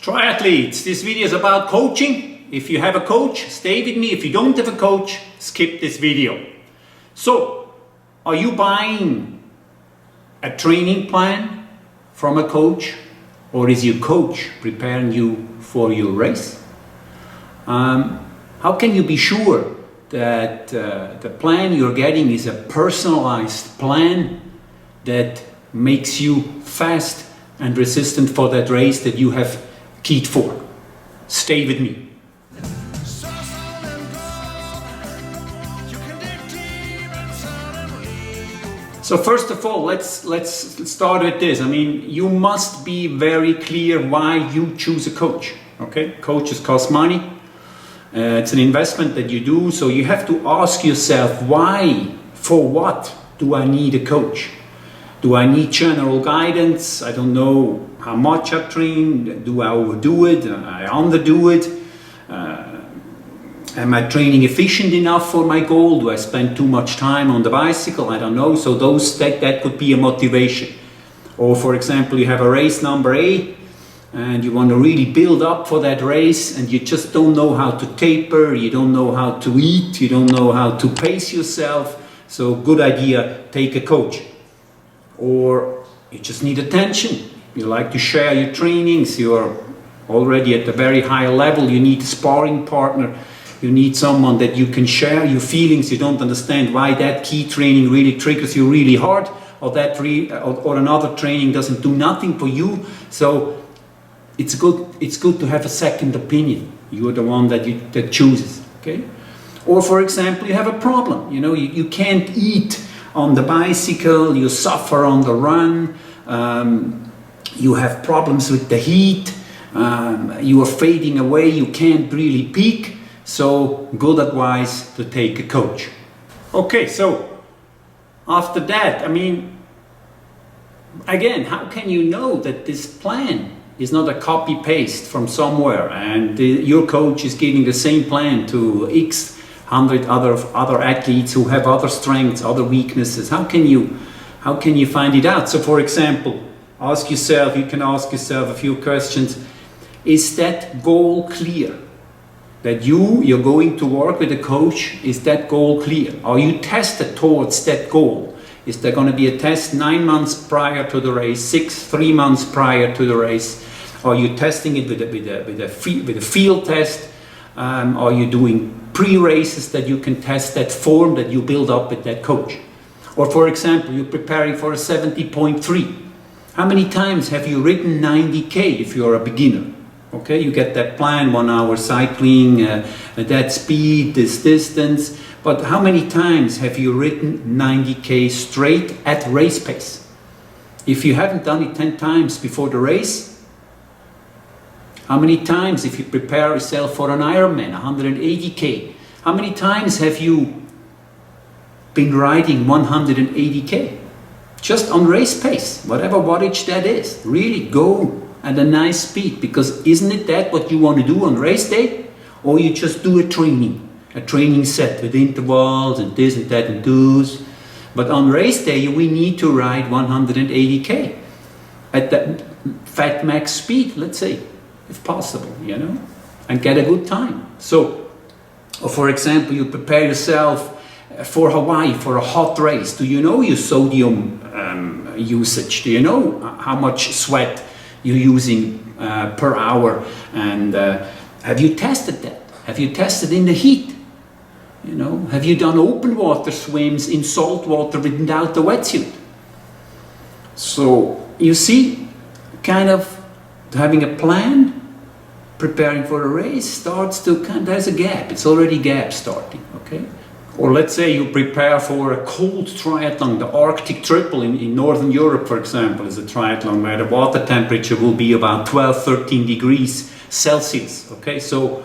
Triathletes, this video is about coaching. If you have a coach, stay with me. If you don't have a coach, skip this video. So, are you buying a training plan from a coach, or is your coach preparing you for your race? How can you be sure that the plan you're getting is a personalized plan that makes you fast and resistant for that race that you have keyed for? Stay with me. So first of all, let's start with this. I mean, you must be very clear why you choose a coach. Okay, coaches cost money. It's an investment that you do, so you have to ask yourself, why, for what do I need a coach? Do I need general guidance? I don't know how much I train. Do I overdo it? I underdo it? Am I training efficient enough for my goal? Do I spend too much time on the bicycle? I don't know. So that could be a motivation. Or for example, you have a race number A and you want to really build up for that race and you just don't know how to taper, you don't know how to eat, you don't know how to pace yourself. So good idea, take a coach. Or you just need attention. You like to share your trainings, you're already at a very high level, you need a sparring partner. You need someone that you can share your feelings. You don't understand why that key training really triggers you really hard, or that or another training doesn't do nothing for you. So it's good to have a second opinion. You're the one that chooses. Okay. Or for example, you have a problem. You know, you can't eat on the bicycle. You suffer on the run. You have problems with the heat. You are fading away. You can't really peak. So, good advice to take a coach. Okay, so after that, I mean, again, how can you know that this plan is not a copy-paste from somewhere and your coach is giving the same plan to X hundred other athletes who have other strengths, other weaknesses? How can you find it out? So, for example, you can ask yourself a few questions. Is that goal clear? That you're going to work with a coach, is that goal clear? Are you tested towards that goal? Is there going to be a test 9 months prior to the race, 3 months prior to the race? Are you testing it with a field test? Are you doing pre-races that you can test that form that you build up with that coach? Or for example, you're preparing for a 70.3. How many times have you ridden 90K if you're a beginner? Okay, you get that plan, 1 hour cycling, that speed, this distance. But how many times have you ridden 90K straight at race pace? If you haven't done it 10 times before the race, how many times, if you prepare yourself for an Ironman, 180K, how many times have you been riding 180K? Just on race pace, whatever wattage that is. Really go at a nice speed, because isn't it that what you want to do on race day? Or you just do a training set with intervals and this and that and those. But on race day we need to ride 180K at that fat max speed, let's say, if possible, you know, and get a good time. So, or for example, you prepare yourself for Hawaii, for a hot race. Do you know your sodium usage? Do you know how much sweat you're using per hour? And have you tested that? Have you tested in the heat? You know, have you done open water swims in salt water without the wetsuit? So you see, kind of having a plan, preparing for a race starts to there's a gap. It's already gap starting. Okay. Or let's say you prepare for a cold triathlon, the Arctic Triple in Northern Europe, for example, is a triathlon where the water temperature will be about 12-13 degrees Celsius. Okay, so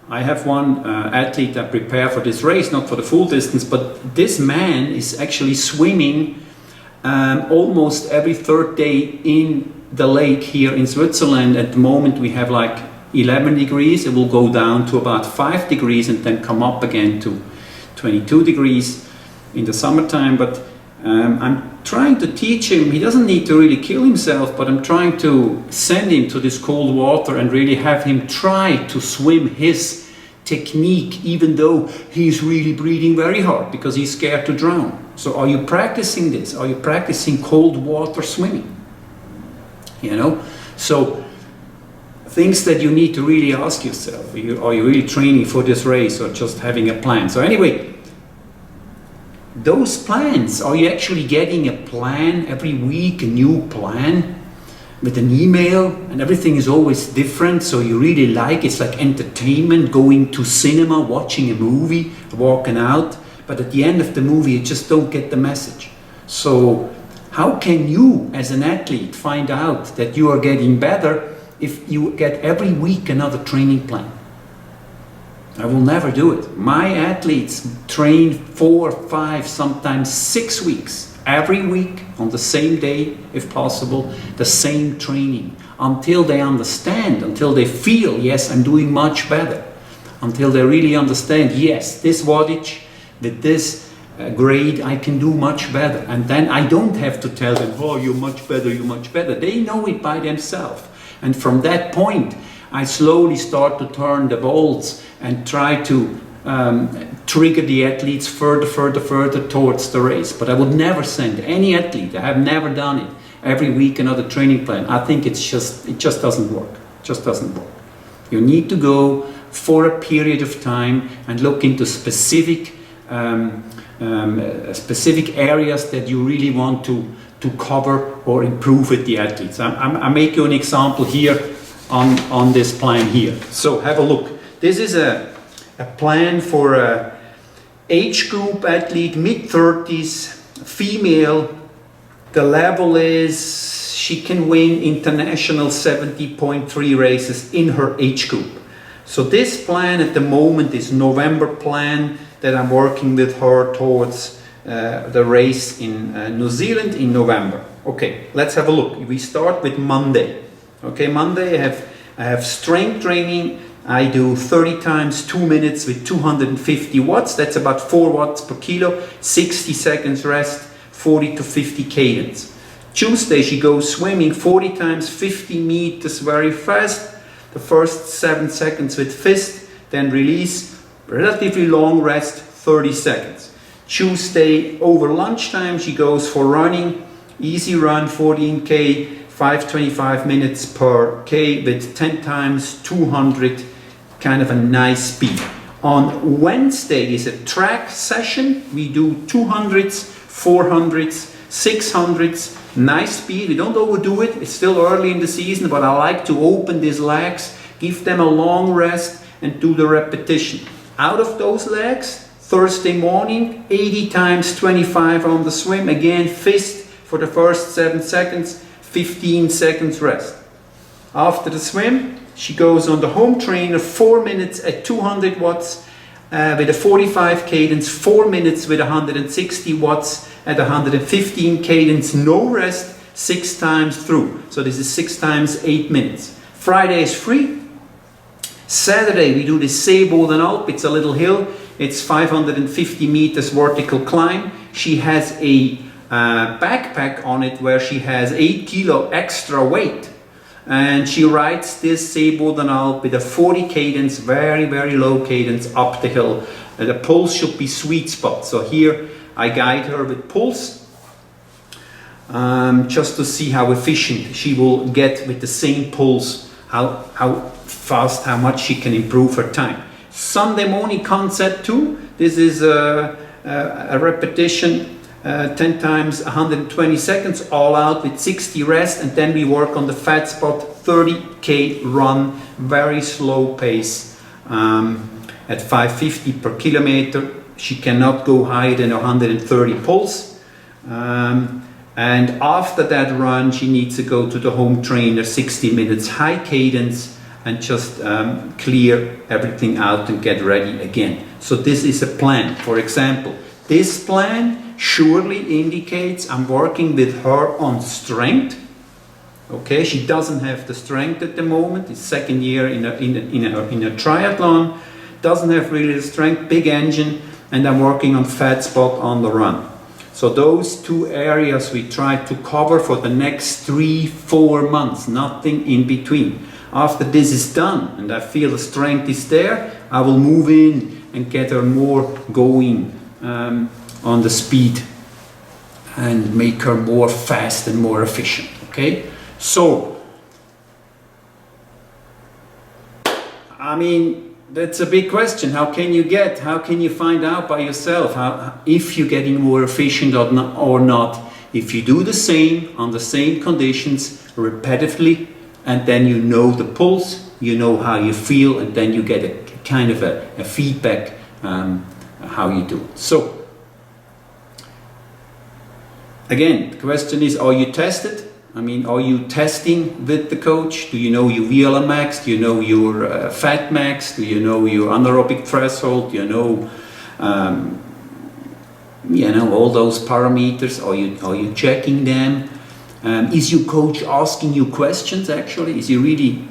I have one athlete that prepared for this race, not for the full distance, but this man is actually swimming almost every third day in the lake here in Switzerland. At the moment we have like 11 degrees, it will go down to about 5 degrees and then come up again to 22 degrees in the summertime. But I'm trying to teach him, he doesn't need to really kill himself, but I'm trying to send him to this cold water and really have him try to swim his technique, even though he's really breathing very hard because he's scared to drown. So are you practicing this? Are you practicing cold water swimming? You know? So things that you need to really ask yourself. Are you really training for this race or just having a plan? So anyway, those plans, are you actually getting a plan every week, a new plan with an email, and everything is always different, so you really like, it's like entertainment, going to cinema, watching a movie, walking out, but at the end of the movie you just don't get the message. So how can you as an athlete find out that you are getting better if you get every week another training plan? I will never do it. My athletes train 4, 5, sometimes 6 weeks, every week on the same day, if possible, the same training, until they understand, until they feel, yes, I'm doing much better, until they really understand, yes, this wattage with this grade, I can do much better. And then I don't have to tell them, oh, you're much better, you're much better. They know it by themselves. And from that point, I slowly start to turn the bolts and try to trigger the athletes further towards the race. But I would never send any athlete, I have never done it, every week another training plan. I think it just doesn't work. It just doesn't work. You need to go for a period of time and look into specific areas that you really want to cover or improve with the athletes. I make you an example here on this plan here. So have a look. This is a plan for a age group athlete, mid-30s, female. The level is she can win international 70.3 races in her age group. So this plan at the moment is November plan that I'm working with her towards the race in New Zealand in November. Okay, let's have a look. We start with Monday. Okay, Monday I have strength training. I do 30 times 2 minutes with 250 watts. That's about 4 watts per kilo. 60 seconds rest, 40 to 50 cadence. Tuesday she goes swimming 40 times 50 meters very fast. The first 7 seconds with fist, then release, relatively long rest, 30 seconds. Tuesday over lunchtime she goes for running, easy run 14k, 5:25 minutes per k with 10 times 200, kind of a nice speed. On Wednesday is a track session. We do 200s, 400s, 600s, nice speed. We don't overdo it. It's still early in the season, but I like to open these legs, give them a long rest and do the repetition. Out of those legs, Thursday morning, 80 times 25 on the swim. Again, fist for the first 7 seconds, 15 seconds rest. After the swim, she goes on the home trainer, 4 minutes at 200 watts with a 45 cadence, 4 minutes with 160 watts at 115 cadence, no rest, 6 times through. So this is 6 times 8 minutes. Friday is free. Saturday we do the Seeboden Alp. It's a little hill. It's 550 meters vertical climb. She has a backpack on it where she has 8 kilo extra weight, and she rides this Seeboden Alp with a 40 cadence, very low cadence up the hill. The pulse should be sweet spot, so here I guide her with pulse just to see how efficient she will get with the same pulse, how fast, how much she can improve her time. Sunday morning concept 2, this is a repetition, 10 times 120 seconds, all out with 60 rest, and then we work on the fat spot, 30k run, very slow pace at 550 per kilometer. She cannot go higher than 130 pulse. And after that run, she needs to go to the home trainer, 60 minutes high cadence, and just clear everything out and get ready again. So this is a plan. For example, this plan surely indicates I'm working with her on strength. Okay, she doesn't have the strength at the moment. It's second year in a triathlon. Doesn't have really the strength, big engine, and I'm working on fat spot on the run. So those two areas we try to cover for the next 3-4 months, nothing in between. After this is done and I feel the strength is there, I will move in and get her more going on the speed and make her more fast and more efficient. Okay, so I mean, that's a big question. How can you find out by yourself if you're getting more efficient or not? If you do the same on the same conditions repetitively, and then you know the pulse, you know how you feel, and then you get a kind of a feedback how you do it. So again, the question is, are you tested? I mean, are you testing with the coach? Do you know your VLA max? Do you know your fat max? Do you know your anaerobic threshold? Do you know, all those parameters? Are you checking them? Is your coach asking you questions? Actually, is he really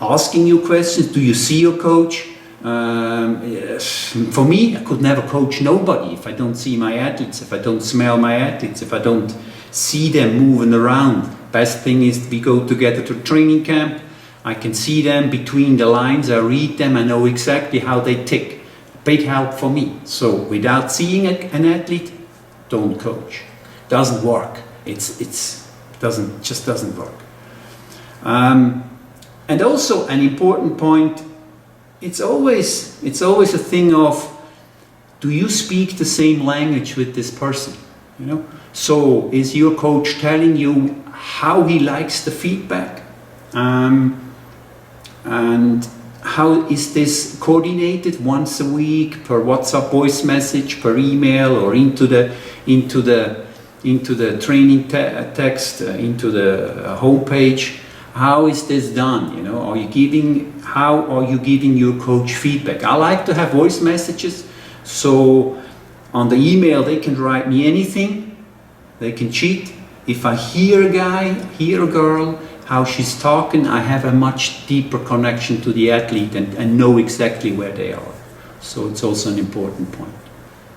asking you questions? Do you see your coach? Yes. For me, I could never coach nobody if I don't see my athletes, if I don't smell my athletes, if I don't see them moving around. Best thing is we go together to training camp. I can see them between the lines. I read them. I know exactly how they tick. Big help for me. So without seeing an athlete, don't coach. Doesn't work. It doesn't work. And also an important point. It's always a thing of, do you speak the same language with this person? You know. So is your coach telling you how he likes the feedback, and how is this coordinated once a week per WhatsApp voice message, per email, or into the training text, into the homepage? How is this done? You know, how are you giving your coach feedback? I like to have voice messages, so on the email they can write me anything, they can cheat. If I hear a guy, hear a girl, how she's talking, I have a much deeper connection to the athlete and know exactly where they are. So it's also an important point.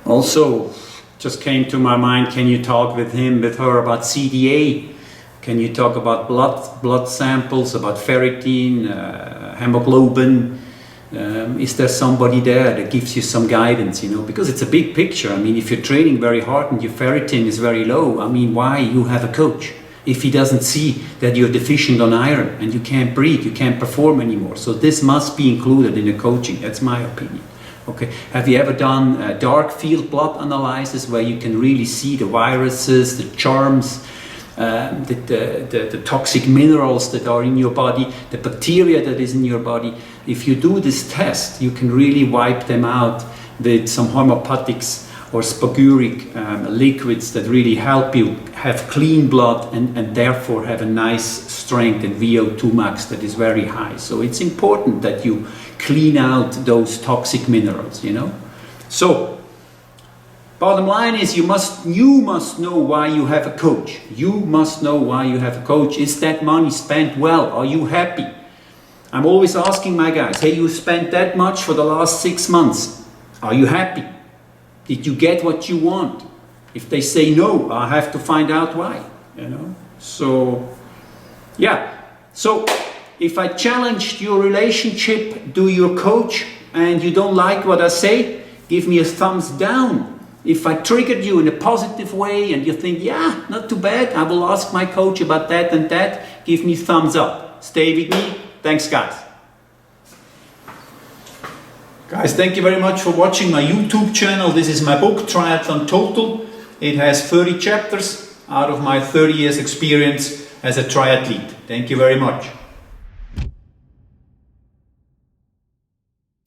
Also, just came to my mind, can you talk with her about CDA? Can you talk about blood samples, about ferritin, hemoglobin? Is there somebody there that gives you some guidance, you know? Because it's a big picture. I mean, if you're training very hard and your ferritin is very low, I mean, why you have a coach if he doesn't see that you're deficient on iron and you can't breathe, you can't perform anymore? So this must be included in the coaching. That's my opinion. Okay. Have you ever done a dark field blood analysis where you can really see the viruses, the germs, the toxic minerals that are in your body, the bacteria that is in your body? If you do this test, you can really wipe them out with some homeopathics or spagyric liquids that really help you have clean blood and therefore have a nice strength and VO2 max that is very high. So it's important that you clean out those toxic minerals, you know. So bottom line is you must know why you have a coach. You must know why you have a coach. Is that money spent well? Are you happy? I'm always asking my guys, hey, you spent that much for the last 6 months. Are you happy? Did you get what you want? If they say no, I have to find out why, you know. So, yeah. So, if I challenged your relationship to your coach and you don't like what I say, give me a thumbs down. If I triggered you in a positive way and you think, yeah, not too bad, I will ask my coach about that and that, give me thumbs up. Stay with me. Thanks, guys. Guys, thank you very much for watching my YouTube channel. This is my book, Triathlon Total. It has 30 chapters out of my 30 years experience as a triathlete. Thank you very much.